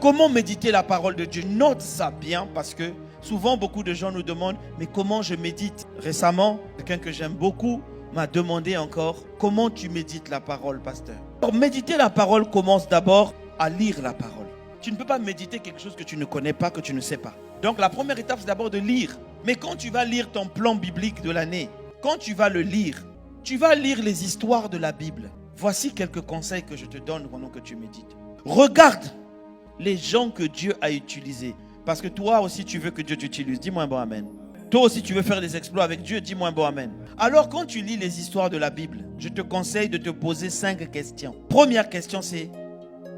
Comment méditer la parole de Dieu? Note ça bien parce que souvent beaucoup de gens nous demandent mais comment je médite? Récemment, quelqu'un que j'aime beaucoup m'a demandé encore comment tu médites la parole, pasteur. Alors, méditer la parole commence d'abord à lire la parole. Tu ne peux pas méditer quelque chose que tu ne connais pas, que tu ne sais pas. Donc la première étape, c'est d'abord de lire. Mais quand tu vas lire ton plan biblique de l'année, quand tu vas le lire, tu vas lire les histoires de la Bible. Voici quelques conseils que je te donne pendant que tu médites. Regarde les gens que Dieu a utilisés. Parce que toi aussi, tu veux que Dieu t'utilise. Dis-moi un bon amen. Toi aussi, tu veux faire des exploits avec Dieu. Dis-moi un bon amen. Alors, quand tu lis les histoires de la Bible, je te conseille de te poser 5 questions. Première question, c'est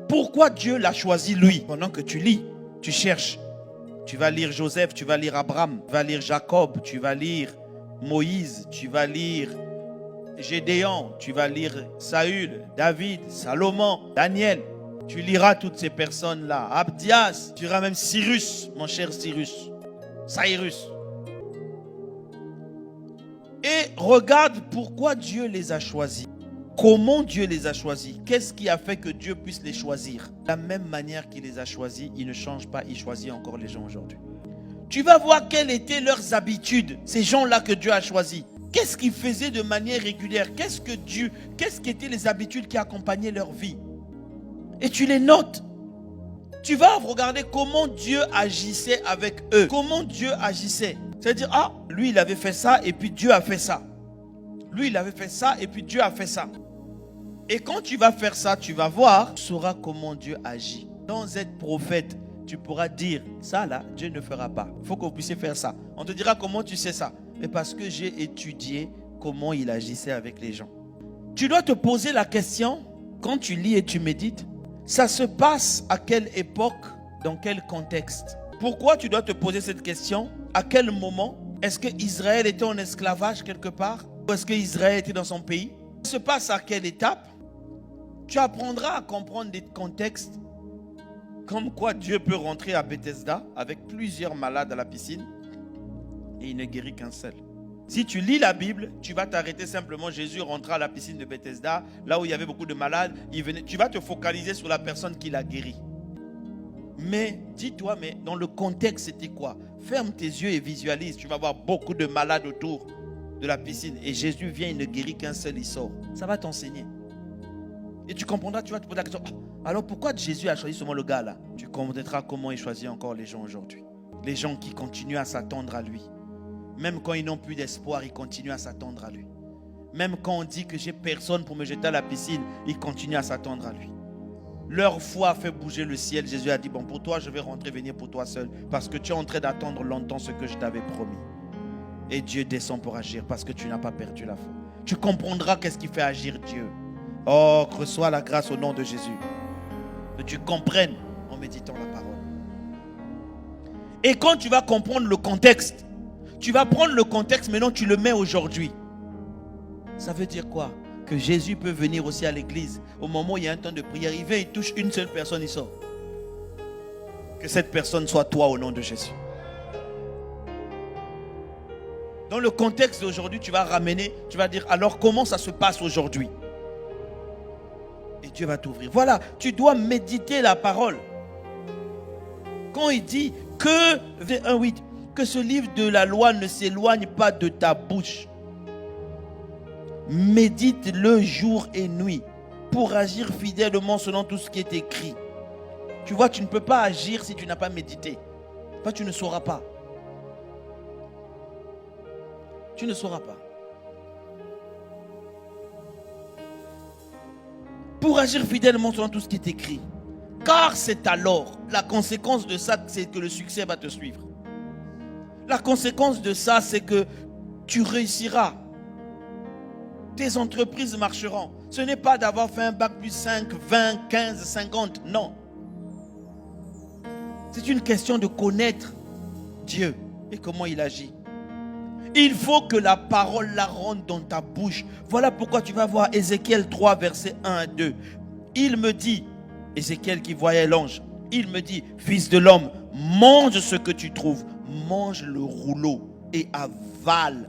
pourquoi Dieu l'a choisi lui? Pendant que tu lis, tu cherches. Tu vas lire Joseph, tu vas lire Abraham, tu vas lire Jacob, tu vas lire Moïse, tu vas lire Gédéon, tu vas lire Saül, David, Salomon, Daniel. Tu liras toutes ces personnes-là. Abdias, tu liras même Cyrus, mon cher Cyrus. Cyrus. Et regarde pourquoi Dieu les a choisis. Comment Dieu les a choisis? Qu'est-ce qui a fait que Dieu puisse les choisir? De la même manière qu'il les a choisis, il ne change pas, il choisit encore les gens aujourd'hui. Tu vas voir quelles étaient leurs habitudes, ces gens-là que Dieu a choisis. Qu'est-ce qu'ils faisaient de manière régulière? Qu'est-ce qui étaient les habitudes qui accompagnaient leur vie? Et tu les notes. Tu vas regarder comment Dieu agissait avec eux. Comment Dieu agissait. C'est-à-dire, ah, lui il avait fait ça et puis Dieu a fait ça. Lui il avait fait ça et puis Dieu a fait ça. Et quand tu vas faire ça, tu vas voir, tu sauras comment Dieu agit. Sans être prophète, tu pourras dire, ça là, Dieu ne fera pas. Il faut que vous puissiez faire ça. On te dira comment tu sais ça. Mais parce que j'ai étudié comment il agissait avec les gens. Tu dois te poser la question, quand tu lis et tu médites, ça se passe à quelle époque, dans quel contexte? Pourquoi tu dois te poser cette question? À quel moment? Est-ce que Israël était en esclavage quelque part? Ou est-ce que Israël était dans son pays? Ça se passe à quelle étape? Tu apprendras à comprendre des contextes comme quoi Dieu peut rentrer à Bethesda avec plusieurs malades à la piscine et il ne guérit qu'un seul. Si tu lis la Bible, tu vas t'arrêter simplement. Jésus rentra à la piscine de Bethesda, là où il y avait beaucoup de malades. Tu vas te focaliser sur la personne qui l'a guéri. Mais dis-toi, mais dans le contexte, c'était quoi? Ferme tes yeux et visualise. Tu vas voir beaucoup de malades autour de la piscine. Et Jésus vient, il ne guérit qu'un seul, il sort. Ça va t'enseigner. Et tu comprendras, tu vas te poser la question. Alors pourquoi Jésus a choisi seulement le gars là? Tu comprendras comment il choisit encore les gens aujourd'hui. Les gens qui continuent à s'attendre à lui. Même quand ils n'ont plus d'espoir, ils continuent à s'attendre à lui. Même quand on dit que j'ai personne pour me jeter à la piscine, ils continuent à s'attendre à lui. Leur foi a fait bouger le ciel. Jésus a dit, bon, pour toi, je vais rentrer, venir pour toi seul. Parce que tu es en train d'attendre longtemps ce que je t'avais promis. Et Dieu descend pour agir parce que tu n'as pas perdu la foi. Tu comprendras qu'est-ce qui fait agir Dieu. Oh, reçois la grâce au nom de Jésus. Que tu comprennes en méditant la parole. Et quand tu vas comprendre le contexte, tu vas prendre le contexte, maintenant tu le mets aujourd'hui. Ça veut dire quoi? Que Jésus peut venir aussi à l'église. Au moment où il y a un temps de prière, il vient, il touche une seule personne, il sort. Que cette personne soit toi au nom de Jésus. Dans le contexte d'aujourd'hui, tu vas ramener, tu vas dire, alors comment ça se passe aujourd'hui? Et Dieu va t'ouvrir. Voilà, tu dois méditer la parole. Quand il dit que, 1:8, que ce livre de la loi ne s'éloigne pas de ta bouche. Médite-le jour et nuit pour agir fidèlement selon tout ce qui est écrit. Tu vois, tu ne peux pas agir si tu n'as pas médité. Enfin, tu ne sauras pas. Tu ne sauras pas. Pour agir fidèlement selon tout ce qui est écrit. Car c'est alors, la conséquence de ça, c'est que le succès va te suivre. La conséquence de ça, c'est que tu réussiras. Tes entreprises marcheront. Ce n'est pas d'avoir fait un bac plus 5, 20, 15, 50. Non. C'est une question de connaître Dieu et comment il agit. Il faut que la parole la rentre dans ta bouche. Voilà pourquoi tu vas voir Ézéchiel 3, versets 1 à 2. Il me dit, Ézéchiel qui voyait l'ange, il me dit, fils de l'homme, mange ce que tu trouves. Mange le rouleau et avale.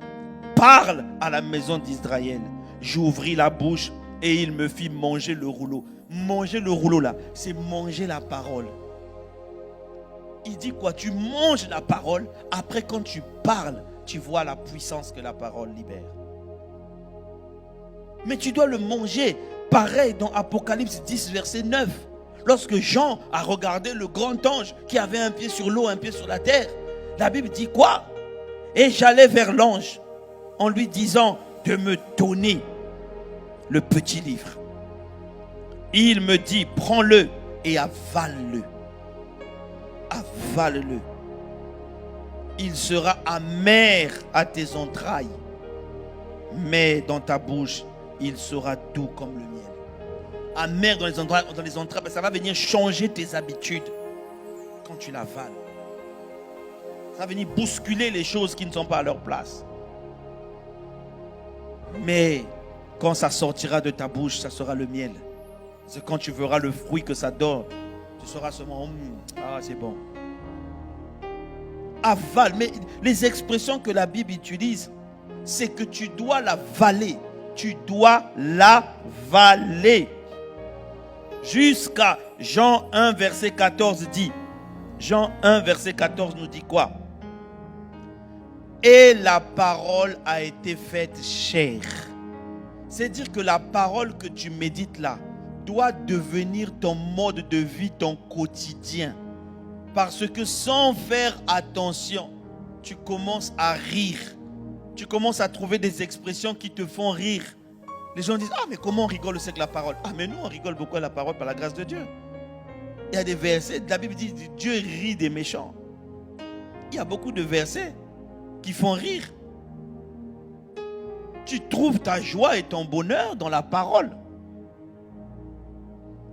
Parle à la maison d'Israël. J'ouvris la bouche et il me fit manger le rouleau. Manger le rouleau là, c'est manger la parole. Il dit quoi? Tu manges la parole. Après, quand tu parles, tu vois la puissance que la parole libère. Mais tu dois le manger. Pareil dans Apocalypse 10, verset 9. Lorsque Jean a regardé le grand ange qui avait un pied sur l'eau, un pied sur la terre, la Bible dit quoi? Et j'allais vers l'ange en lui disant de me donner le petit livre. Il me dit, prends-le et avale-le. Avale-le. Il sera amer à tes entrailles, mais dans ta bouche, il sera doux comme le miel. Amer dans les entrailles, ça va venir changer tes habitudes quand tu l'avales. Ça va venir bousculer les choses qui ne sont pas à leur place. Mais quand ça sortira de ta bouche, ça sera le miel. C'est quand tu verras le fruit que ça donne, tu sauras seulement, ah c'est bon. Avale. Mais les expressions que la Bible utilise, c'est que tu dois l'avaler. Tu dois l'avaler. Jusqu'à Jean 1, verset 14 dit. Jean 1, verset 14 nous dit quoi? Et la parole a été faite chair. C'est-à-dire que la parole que tu médites là doit devenir ton mode de vie, ton quotidien. Parce que sans faire attention, tu commences à rire. Tu commences à trouver des expressions qui te font rire. Les gens disent, ah mais comment on rigole aussi avec la parole? Ah mais nous on rigole beaucoup avec la parole par la grâce de Dieu. Il y a des versets, la Bible dit, Dieu rit des méchants. Il y a beaucoup de versets qui font rire. Tu trouves ta joie et ton bonheur dans la parole.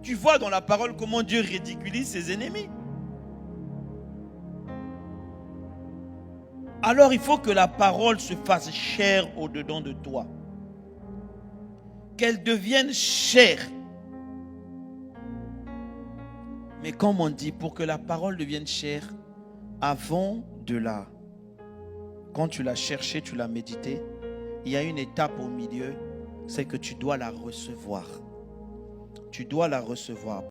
Tu vois dans la parole comment Dieu ridiculise ses ennemis. Alors il faut que la parole se fasse chair au-dedans de toi. Qu'elle devienne chair. Mais comme on dit, pour que la parole devienne chair, avant de la... Quand tu l'as cherchée, tu l'as méditée, il y a une étape au milieu, c'est que tu dois la recevoir. Tu dois la recevoir.